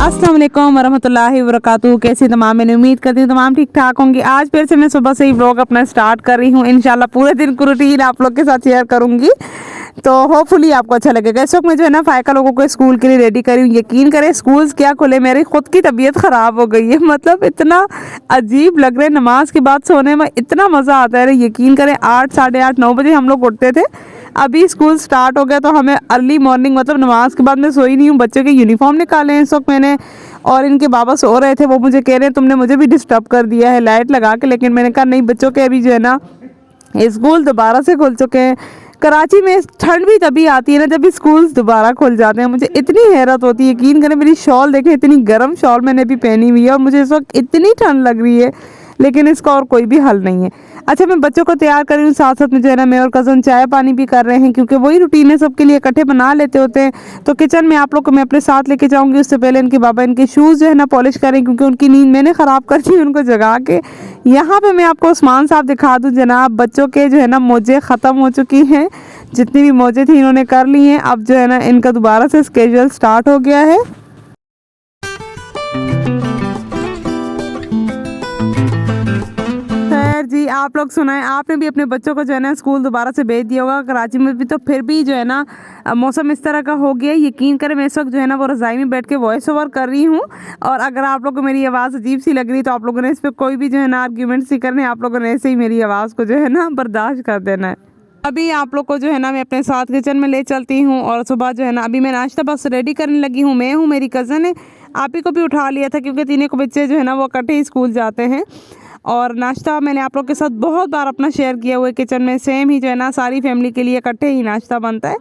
अस्सलाम वालेकुम वरहमतुल्लाहि वबरकातुहू। कैसे तमाम, मैंने उम्मीद करती हूँ तमाम ठीक ठाक होंगे। आज फिर से मैं सुबह से ही व्लॉग अपना स्टार्ट कर रही हूँ। इंशाल्लाह पूरे दिन की रूटीन आप लोग के साथ शेयर करूंगी, तो होपफुली आपको अच्छा लगेगा। इस वक्त मैं जो है ना फ़ायका लोगों को स्कूल के लिए रेडी करी हूँ। यकीन करें स्कूल्स क्या खुले, मेरी खुद की तबीयत ख़राब हो गई है। मतलब इतना अजीब लग रहा है, नमाज के बाद सोने में इतना मज़ा आता है। यकीन करें 8 साढ़े 8 9 बजे हम लोग उठते थे, अभी स्कूल स्टार्ट हो गया तो हमें अर्ली मॉर्निंग, मतलब नमाज के बाद मैं सोई नहीं हूँ। बच्चों के यूनिफॉर्म निकाले हैं इस वक्त मैंने, और इनके बाबा सो रहे थे। वो मुझे कह रहे हैं तुमने मुझे भी डिस्टर्ब कर दिया है लाइट लगा के, लेकिन मैंने कहा नहीं, बच्चों के अभी जो है ना स्कूल दोबारा से खुल चुके हैं। कराची में ठंड भी तभी आती है ना जब भी स्कूल्स दोबारा खुल जाते हैं। मुझे इतनी हैरत होती है, यकीन करें मेरी शॉल देखें, इतनी गर्म शॉल मैंने भी पहनी हुई है और मुझे इस वक्त इतनी ठंड लग रही है, लेकिन इसका और कोई भी हल नहीं है। अच्छा, मैं बच्चों को तैयार कर रही हूँ, साथ साथ में जो है ना मैं और कज़न चाय पानी भी कर रहे हैं, क्योंकि वही रूटीन है, सबके लिए इकट्ठे बना लेते होते हैं। तो किचन में आप लोग को मैं अपने साथ लेके जाऊंगी। उससे पहले इनके बाबा इनके शूज़ जो है ना पॉलिश करें, क्योंकि उनकी नींद मैंने ख़राब कर दी उनको जगा के। यहाँ पे मैं आपको उस्मान साहब दिखा दूँ जनाब, बच्चों के जो है ना मोजे ख़त्म हो चुकी हैं, जितनी भी मोजे थी इन्होंने कर ली हैं। अब जो है ना इनका दोबारा से स्केड्यूल स्टार्ट हो गया है। खैर जी, आप लोग सुनाएं, आपने भी अपने बच्चों को जो है ना स्कूल दोबारा से भेज दिया होगा। कराची में भी तो फिर भी जो है ना मौसम इस तरह का हो गया है। यकीन करें मैं इस वक्त जो है ना वो रज़ाई में बैठ के वॉइस ओवर कर रही हूँ, और अगर आप लोगों को मेरी आवाज़ अजीब सी लग रही तो आप लोगों ने इस पर कोई भी जो है ना आर्ग्यूमेंट्स ही करने, आप लोगों ने ऐसे ही मेरी आवाज़ को जो है ना बर्दाश्त कर देना है। अभी आप लोग को जो है ना मैं अपने साथ किचन में ले चलती हूँ, और सुबह जो है ना अभी मैं नाश्ता बस रेडी करने लगी हूँ। मैं हूँ, मेरी कज़न है, आप ही को भी उठा लिया था क्योंकि तीनों को बच्चे जो है ना वो इकट्ठे ही स्कूल जाते हैं। और नाश्ता मैंने आप लोग के साथ बहुत बार अपना शेयर किया हुआ है, किचन में सेम ही जो है ना सारी फैमिली के लिए इकट्ठे ही नाश्ता बनता है।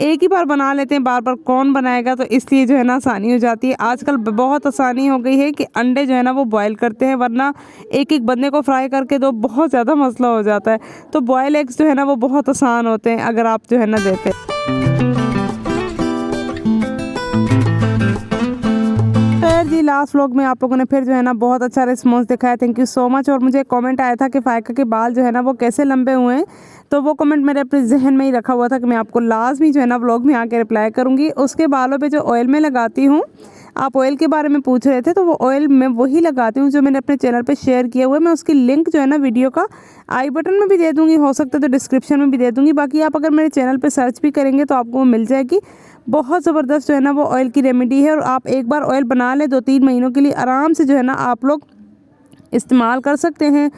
एक ही बार बना लेते हैं, बार बार कौन बनाएगा, तो इसलिए जो है ना आसानी हो जाती है। आजकल बहुत आसानी हो गई है कि अंडे जो है ना वो बॉयल करते हैं, वरना एक एक बंदे को फ्राई करके दो, बहुत ज़्यादा मसला हो जाता है। तो बॉयल एग्स जो है ना वो बहुत आसान होते हैं अगर आप जो है ना देते हैं। खैर जी, लास्ट व्लॉग में आप लोगों ने फिर जो है ना बहुत अच्छा रिस्पॉन्स दिखाया, थैंक यू सो मच। और मुझे कमेंट आया था कि फ़ायका के बाल जो है ना वो कैसे लंबे हुए हैं, तो वो कमेंट मेरे अपने जहन में ही रखा हुआ था कि मैं आपको लाजमी जो है ना व्लॉग में आके रिप्लाई करूँगी। उसके बालों पे जो ऑयल मैं लगाती हूँ, आप ऑयल के बारे में पूछ रहे थे, तो वो ऑयल मैं वही लगाती हूँ जो मैंने अपने चैनल पे शेयर किया हुआ है। मैं उसकी लिंक जो है ना वीडियो का आई बटन में भी दे दूँगी, हो सकता है तो डिस्क्रिप्शन में भी दे दूँगी। बाकी आप अगर मेरे चैनल पर सर्च भी करेंगे तो आपको वो मिल जाएगी। बहुत ज़बरदस्त जो है ना वो ऑयल की रेमेडी है, और आप एक बार ऑयल बना लें 2-3 महीनों के लिए आराम से जो है ना आप लोग इस्तेमाल कर सकते हैं।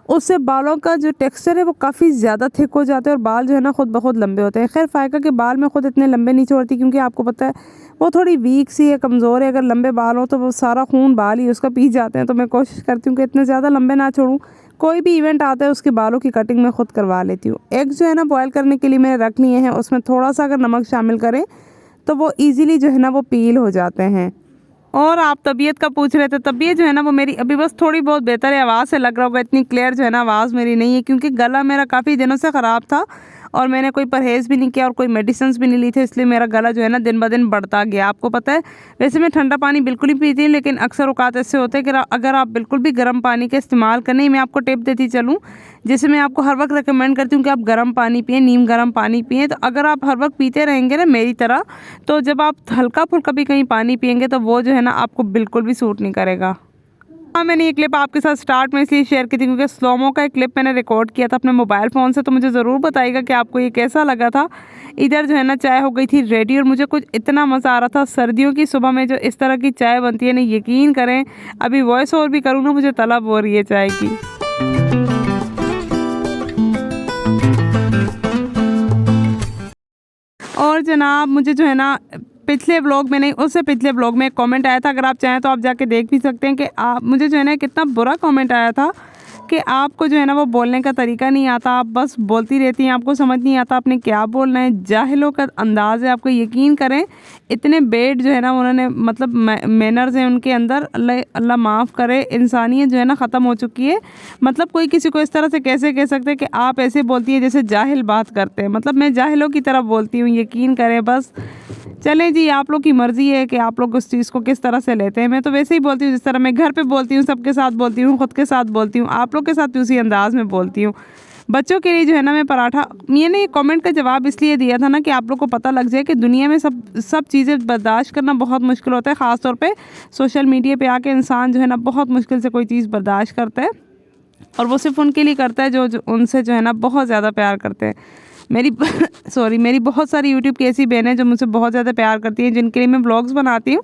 उससे बालों का जो टेक्सचर है वो काफ़ी ज़्यादा थिक हो जाता है और बाल जो है ना खुद ब खुद लंबे होते हैं। खैर फ़ायका के बाल मैं खुद इतने लंबे नहीं छोड़ती, क्योंकि आपको पता है वो थोड़ी वीक सी है, कमज़ोर है। अगर लंबे बाल हो तो वो सारा खून बाल ही उसका पी जाते हैं, तो मैं कोशिश करती हूँ कि इतने ज़्यादा लंबे ना छोड़ूँ। कोई भी इवेंट आता है उसके बालों की कटिंग मैं खुद करवा लेती हूँ। एग्स जो है ना बॉयल करने के लिए मैंने रख लिए हैं, उसमें थोड़ा सा अगर नमक शामिल करें तो वो ईज़िली जो है ना वो पील हो जाते हैं। और आप तबीयत का पूछ रहे थे, तबीयत जो है ना वो मेरी अभी बस थोड़ी बहुत बेहतर है। आवाज़ से लग रहा होगा इतनी क्लियर जो है ना आवाज़ मेरी नहीं है, क्योंकि गला मेरा काफ़ी दिनों से ख़राब था और मैंने कोई परहेज़ भी नहीं किया और कोई मेडिसिन भी नहीं ली थी, इसलिए मेरा गला जो है ना दिन ब दिन बढ़ता गया। आपको पता है वैसे मैं ठंडा पानी बिल्कुल ही पीती हूँ, लेकिन अक्सर औकात ऐसे होते हैं कि अगर आप बिल्कुल भी गर्म पानी का इस्तेमाल करें, मैं आपको टिप देती चलूँ, जैसे मैं आपको हर वक्त रिकमेंड करती हूँ कि आप गर्म पानी पिएं, नीम गर्म पानी पिएं। तो अगर आप हर वक्त पीते रहेंगे ना मेरी तरह, तो जब आप हल्का फुल्का भी कहीं पानी पिएंगे तो वो जो है ना आपको बिल्कुल भी सूट नहीं करेगा। हाँ, मैंने ये क्लिप आपके साथ स्टार्ट में इसलिए शेयर की थी क्योंकि स्लोमो का एक क्लिप मैंने रिकॉर्ड किया था अपने मोबाइल फ़ोन से, तो मुझे ज़रूर बताइएगा कि आपको ये कैसा लगा था। इधर जो है ना चाय हो गई थी रेडी, और मुझे कुछ इतना मज़ा आ रहा था। सर्दियों की सुबह में जो इस तरह की चाय बनती है ना, यकीन करें अभी वॉइस ओवर भी करूँ ना मुझे तलब हो रही है चाय की। और जनाब मुझे जो है ना पिछले व्लॉग में नहीं, उससे पिछले व्लॉग में एक कमेंट आया था, अगर आप चाहें तो आप जाके देख भी सकते हैं कि आप मुझे जो है ना कितना बुरा कमेंट आया था कि आपको जो है ना वो बोलने का तरीका नहीं आता, आप बस बोलती रहती हैं, आपको समझ नहीं आता आपने क्या बोलना है, जाहिलों का अंदाज़ है आपको। यकीन करें इतने बेड जो है ना उन्होंने, मतलब मैनर्स हैं उनके अंदर, अल्लाह माफ़ करे, इंसानियत जो है ना ख़त्म हो चुकी है। मतलब कोई किसी को इस तरह से कैसे कह सकते हैं कि आप ऐसे बोलती है जैसे जाहिल बात करते हैं। मतलब मैं जाहिलों की तरफ बोलती हूँ, यकीन करें। बस चलें जी, आप लोग की मर्ज़ी है कि आप लोग उस चीज़ को किस तरह से लेते हैं। मैं तो वैसे ही बोलती हूँ जिस तरह मैं घर पे बोलती हूँ, सबके साथ बोलती हूँ, ख़ुद के साथ बोलती हूँ, आप लोग के साथ भी उसी अंदाज़ में बोलती हूँ। बच्चों के लिए जो है ना मैं पराठा, मैंने ये कमेंट का जवाब इसलिए दिया था ना कि आप लोग को पता लग जाए कि दुनिया में सब चीज़ें बर्दाश्त करना बहुत मुश्किल होता है। ख़ास तौर पे सोशल मीडिया पे आके इंसान जो है ना बहुत मुश्किल से कोई चीज़ बर्दाश्त करता है, और वो सिर्फ उनके लिए करता है जो उनसे जो है ना बहुत ज़्यादा प्यार करते हैं। मेरी मेरी बहुत सारी यूट्यूब की ऐसी बहनें जो मुझसे बहुत ज़्यादा प्यार करती हैं, जिनके लिए मैं व्लॉग्स बनाती हूँ।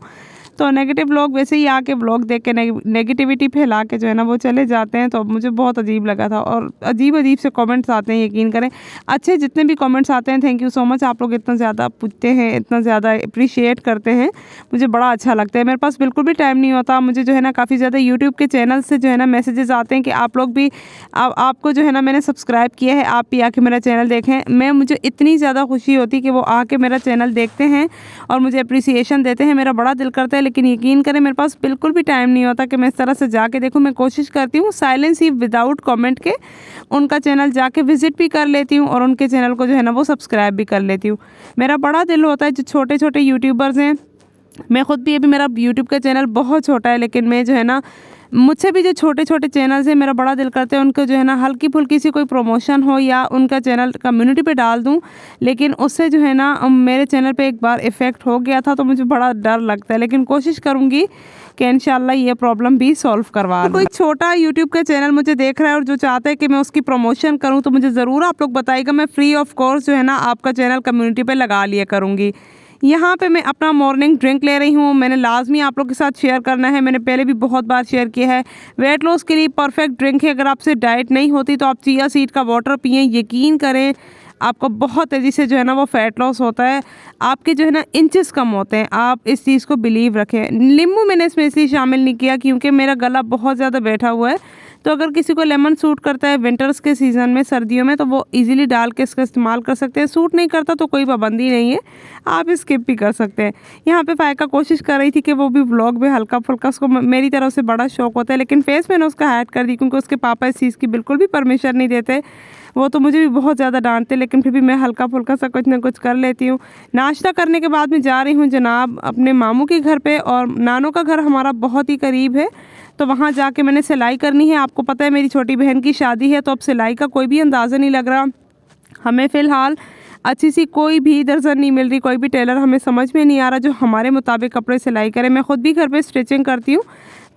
तो नेगेटिव लोग वैसे ही आके व्लॉग देख के नेगेटिविटी फैला के जो है ना वो चले जाते हैं। तो अब मुझे बहुत अजीब लगा था, और अजीब अजीब से कमेंट्स आते हैं, यकीन करें। अच्छे जितने भी कमेंट्स आते हैं, थैंक यू सो मच। आप लोग इतना ज़्यादा पूछते हैं, इतना ज़्यादा अप्रिशिएट करते हैं, मुझे बड़ा अच्छा लगता है। मेरे पास बिल्कुल भी टाइम नहीं होता। मुझे जो है ना काफ़ी ज़्यादा यूट्यूब के चैनल से जो है ना मैसेजेस आते हैं कि आप लोग भी आपको जो है ना मैंने सब्सक्राइब किया है, आप भी आके मेरा चैनल देखें। मुझे इतनी ज़्यादा खुशी होती है कि वो आके मेरा चैनल देखते हैं और मुझे अप्रिसिएशन देते हैं। मेरा बड़ा दिल करता है, लेकिन यकीन करें मेरे पास बिल्कुल भी टाइम नहीं होता कि मैं इस तरह से जाके देखूं। मैं कोशिश करती हूँ साइलेंस ही विदाउट कमेंट के उनका चैनल जाके विजिट भी कर लेती हूँ, और उनके चैनल को जो है ना वो सब्सक्राइब भी कर लेती हूँ। मेरा बड़ा दिल होता है, जो छोटे छोटे यूट्यूबर्स हैं, मैं ख़ुद भी, अभी मेरा यूट्यूब का चैनल बहुत छोटा है, लेकिन मैं जो है ना मुझसे भी जो छोटे छोटे चैनल्स हैं, मेरा बड़ा दिल करता है उनको जो है ना हल्की फुल्की सी कोई प्रमोशन हो या उनका चैनल कम्युनिटी पे डाल दूं। लेकिन उससे जो है ना मेरे चैनल पे एक बार इफ़ेक्ट हो गया था, तो मुझे बड़ा डर लगता है, लेकिन कोशिश करूँगी कि इंशाल्लाह ये प्रॉब्लम भी सॉल्व करवा दूं। कोई छोटा यूट्यूब का चैनल मुझे देख रहा है और जो चाहता है कि मैं उसकी प्रमोशन करूँ, तो मुझे ज़रूर आप लोग बताइएगा। मैं फ्री ऑफ कॉस्ट जो है ना आपका चैनल कम्युनिटी पर लगा लिया करूँगी। यहाँ पे मैं अपना मॉर्निंग ड्रिंक ले रही हूँ, मैंने लाजमी आप लोग के साथ शेयर करना है। मैंने पहले भी बहुत बार शेयर किया है। वेट लॉस के लिए परफेक्ट ड्रिंक है। अगर आपसे डाइट नहीं होती तो आप चिया सीड का वाटर पिएं। यकीन करें आपको बहुत तेज़ी से जो है ना वो फ़ैट लॉस होता है, आपके जो है ना इंचेस कम होते हैं। आप इस चीज़ को बिलीव रखें। नींबू मैंने इसमें इसलिए शामिल नहीं किया क्योंकि मेरा गला बहुत ज़्यादा बैठा हुआ है। तो अगर किसी को लेमन सूट करता है विंटर्स के सीज़न में, सर्दियों में, तो वो इजीली डाल के इसका इस्तेमाल कर सकते हैं। सूट नहीं करता तो कोई पाबंदी नहीं है, आप स्किप भी कर सकते हैं। यहाँ पे फ़ायका कोशिश कर रही थी कि वो भी व्लॉग में हल्का फुल्का, उसको मेरी तरफ से बड़ा शौक होता है, लेकिन फेस मैंने उसका हाइड कर दी क्योंकि उसके पापा इस चीज़ की बिल्कुल भी परमिशन नहीं देते। वो तो मुझे भी बहुत ज़्यादा डांटते, लेकिन फिर भी मैं हल्का फुल्का सा कुछ ना कुछ कर लेती हूँ। नाश्ता करने के बाद मैं जा रही हूँ जनाब अपने मामू के घर पे, और नानों का घर हमारा बहुत ही करीब है, तो वहाँ जाके मैंने सिलाई करनी है। आपको पता है मेरी छोटी बहन की शादी है, तो अब सिलाई का कोई भी अंदाज़ा नहीं लग रहा हमें। फ़िलहाल अच्छी सी कोई भी दर्जन नहीं मिल रही, कोई भी टेलर हमें समझ में नहीं आ रहा जो हमारे मुताबिक कपड़े सिलाई करे। मैं ख़ुद भी घर पे स्टिचिंग करती हूँ,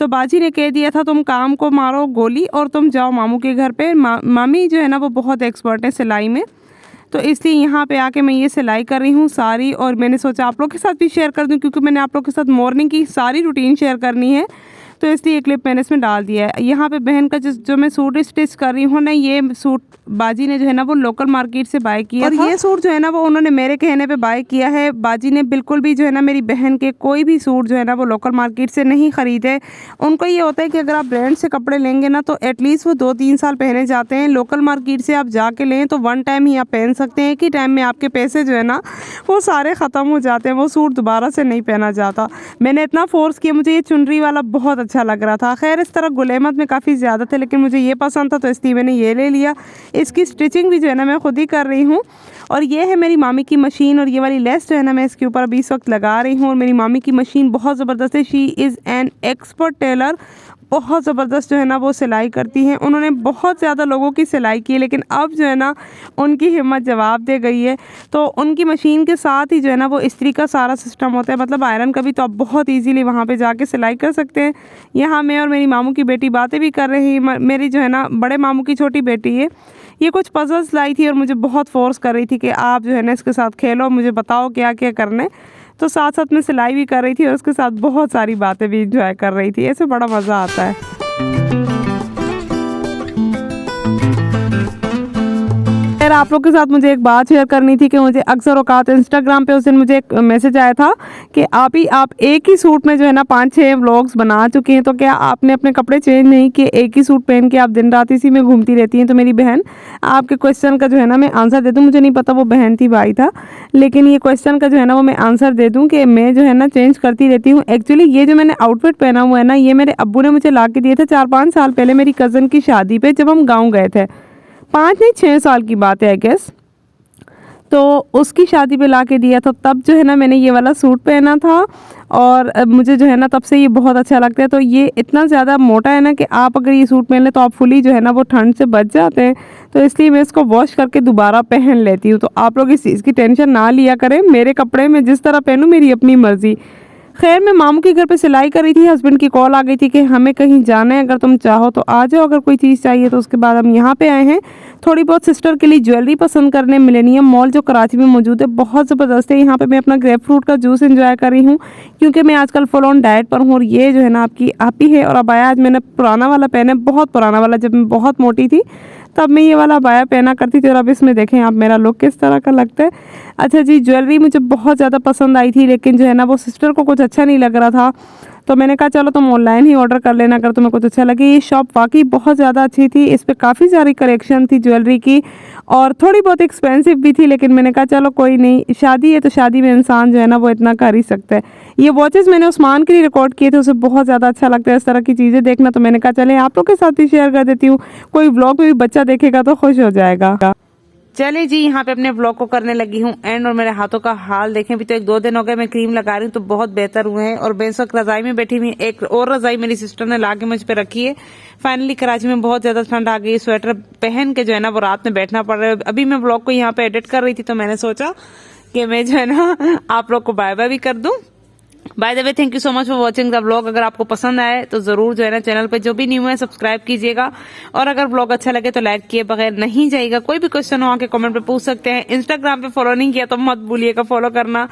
तो बाजी ने कह दिया था तुम काम को मारो गोली और तुम जाओ मामू के घर पे। मामी जो है ना वो बहुत एक्सपर्ट है सिलाई में, तो इसलिए यहाँ पे आके मैं ये सिलाई कर रही हूँ सारी। और मैंने सोचा आप लोग के साथ भी शेयर कर दूँ, क्योंकि मैंने आप लोग के साथ मॉर्निंग की सारी रूटीन शेयर करनी है, तो इसलिए एक क्लिप मैंने इसमें डाल दिया है। यहाँ पे बहन का जो मैं सूट स्टिच कर रही हूँ ना, ये सूट बाजी ने जो है ना वो लोकल मार्केट से बाय किया था, और ये सूट जो है ना वो उन्होंने मेरे कहने पे बाय किया है। बाजी ने बिल्कुल भी जो है ना मेरी बहन के कोई भी सूट जो है ना वो लोकल मार्केट से नहीं ख़रीदे। उनको ये होता है कि अगर आप ब्रांड से कपड़े लेंगे ना तो एटलीस्ट वो 2-3 साल पहने जाते हैं। लोकल मार्केट से आप जाके लें तो वन टाइम ही आप पहन सकते हैं, एक ही टाइम में आपके पैसे जो है ना वो सारे ख़त्म हो जाते हैं, वो सूट दोबारा से नहीं पहना जाता। मैंने इतना फोर्स किया, मुझे ये चुनरी वाला बहुत अच्छा लग रहा था। खैर इस तरह गुलेमत में काफ़ी ज़्यादा थे, लेकिन मुझे ये पसंद था तो इसलिए मैंने ये ले लिया। इसकी स्टिचिंग भी जो है ना मैं खुद ही कर रही हूँ, और ये है मेरी मामी की मशीन, और ये वाली लेस जो है ना मैं इसके ऊपर अभी इस वक्त लगा रही हूँ। और मेरी मामी की मशीन बहुत ज़बरदस्त है। She is an expert tailor, बहुत ज़बरदस्त जो है ना वो सिलाई करती हैं। उन्होंने बहुत ज़्यादा लोगों की सिलाई की है, लेकिन अब जो है ना उनकी हिम्मत जवाब दे गई है। तो उनकी मशीन के साथ ही जो है ना वो इस्त्री का सारा सिस्टम होता है, मतलब आयरन का भी, तो आप बहुत इजीली वहाँ पे जाके सिलाई कर सकते हैं। यहाँ मैं और मेरी मामू की बेटी बातें भी कर रही है। मेरी जो है ना बड़े मामू की छोटी बेटी है, ये कुछ पजल्स लाई थी और मुझे बहुत फोर्स कर रही थी कि आप जो है ना इसके साथ खेलो, मुझे बताओ क्या क्या करना है। तो साथ साथ में सिलाई भी कर रही थी और उसके साथ बहुत सारी बातें भी इंजॉय कर रही थी। ऐसे बड़ा मज़ा आता है। आप लोग के साथ मुझे एक बात शेयर करनी थी कि मुझे अक्सर औकात इंस्टाग्राम पे उस दिन मुझे एक मैसेज आया था कि आप एक ही सूट में जो है ना 5-6 व्लॉग्स बना चुके हैं, तो क्या आपने अपने कपड़े चेंज नहीं किए? एक ही सूट पहन के आप दिन रात इसी में घूमती रहती हैं? तो मेरी बहन, आपके क्वेश्चन का जो है ना मैं आंसर दे दूँ। मुझे नहीं पता वो बहन थी भाई था, लेकिन ये क्वेश्चन का जो है ना वो मैं आंसर दे दूँ कि मैं जो है ना चेंज करती रहती हूँ। एक्चुअली ये जो मैंने आउटफिट पहना हुआ है ना, ये मेरे अब्बू ने मुझे ला के दिए थे 4-5 साल पहले मेरी कज़न की शादी पे, जब हम गाँव गए थे। 5 नहीं 6 साल की बात है आई गेस। तो उसकी शादी पे ला के दिया था। तब जो है ना मैंने ये वाला सूट पहना था और मुझे जो है ना तब से ये बहुत अच्छा लगता है। तो ये इतना ज़्यादा मोटा है ना कि आप अगर ये सूट पहन लें तो आप फुली जो है ना वो ठंड से बच जाते हैं। तो इसलिए मैं इसको वॉश करके दोबारा पहन लेती हूँ। तो आप लोग इस चीज़ की टेंशन ना लिया करें, मेरे कपड़े में जिस तरह पहनूँ मेरी अपनी मर्ज़ी। खैर मैं मामू के घर पे सिलाई कर रही थी, हस्बैंड की कॉल आ गई थी कि हमें कहीं जाना है, अगर तुम चाहो तो आ जाओ, अगर कोई चीज़ चाहिए तो। उसके बाद हम यहाँ पे आए हैं थोड़ी बहुत सिस्टर के लिए ज्वेलरी पसंद करने। मिलेनियम मॉल जो कराची में मौजूद है बहुत ज़बरदस्त है। यहाँ पे मैं अपना ग्रेप फ्रूट का जूस एंजॉय कर रही हूँ क्योंकि मैं आजकल फुल ऑन डाइट पर हूँ। और ये जो है ना आपकी आप ही है। और अबाया आज मैंने पुराना वाला पहना है, बहुत पुराना वाला, जब मैं बहुत मोटी थी तब मैं ये वाला अबाया पहना करती थी। और अब इसमें देखें आप मेरा लुक किस तरह का लगता है। अच्छा जी, ज्वेलरी मुझे बहुत ज़्यादा पसंद आई थी, लेकिन जो है ना वो सिस्टर को कुछ अच्छा नहीं लग रहा था। तो मैंने कहा चलो तुम ऑनलाइन ही ऑर्डर कर लेना अगर तुम्हें कुछ अच्छा लगे। ये शॉप वाकई बहुत ज़्यादा अच्छी थी, इस पर काफ़ी सारी कलेक्शन थी ज्वेलरी की और थोड़ी बहुत एक्सपेंसिव भी थी। लेकिन मैंने कहा चलो कोई नहीं, शादी है तो शादी में इंसान जो है ना वो इतना कर ही सकता है। ये वॉचेस मैंने उस्मान के लिए रिकॉर्ड किए थे, उसे बहुत ज़्यादा अच्छा लगता है इस तरह की चीज़ें देखना। तो मैंने कहा चले आप लोग के साथ ही शेयर कर देती हूँ, कोई व्लॉग में भी बच्चा देखेगा तो खुश हो जाएगा। चले जी, यहाँ पे अपने व्लॉग को करने लगी हूँ एंड। और मेरे हाथों का हाल देखें, अभी तो 1-2 दिन हो गए मैं क्रीम लगा रही हूँ तो बहुत बेहतर हुए हैं। और मैं इस वक्त रजाई में बैठी हुई, एक और रजाई मेरी सिस्टर ने ला के मुझ पे रखी है। फाइनली कराची में बहुत ज्यादा ठंड आ गई, स्वेटर पहन के जो है ना वो रात में बैठना पड़ रहा है। अभी मैं व्लॉग को यहाँ पे एडिट कर रही थी तो मैंने सोचा कि मैं जो है ना आप लोग को बाय बाय भी कर दूं। By the way, thank you so much for watching the vlog. अगर आपको पसंद आए तो जरूर जो है ना चैनल पे जो भी न्यू है सब्सक्राइब कीजिएगा। और अगर व्लॉग अच्छा लगे तो लाइक किए बगैर नहीं जाइएगा। कोई भी क्वेश्चन हो आके कमेंट पे पूछ सकते हैं। इंस्टाग्राम पे फॉलो नहीं किया तो मत भूलिएगा फॉलो करना।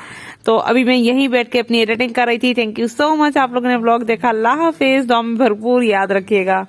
तो अभी मैं यहीं बैठ के अपनी एडिटिंग कर रही थी। थैंक यू सो मच, आप लोगों ने व्लॉग देखा। अल्लाह हाफिज, दुआ में भरपूर याद रखिएगा।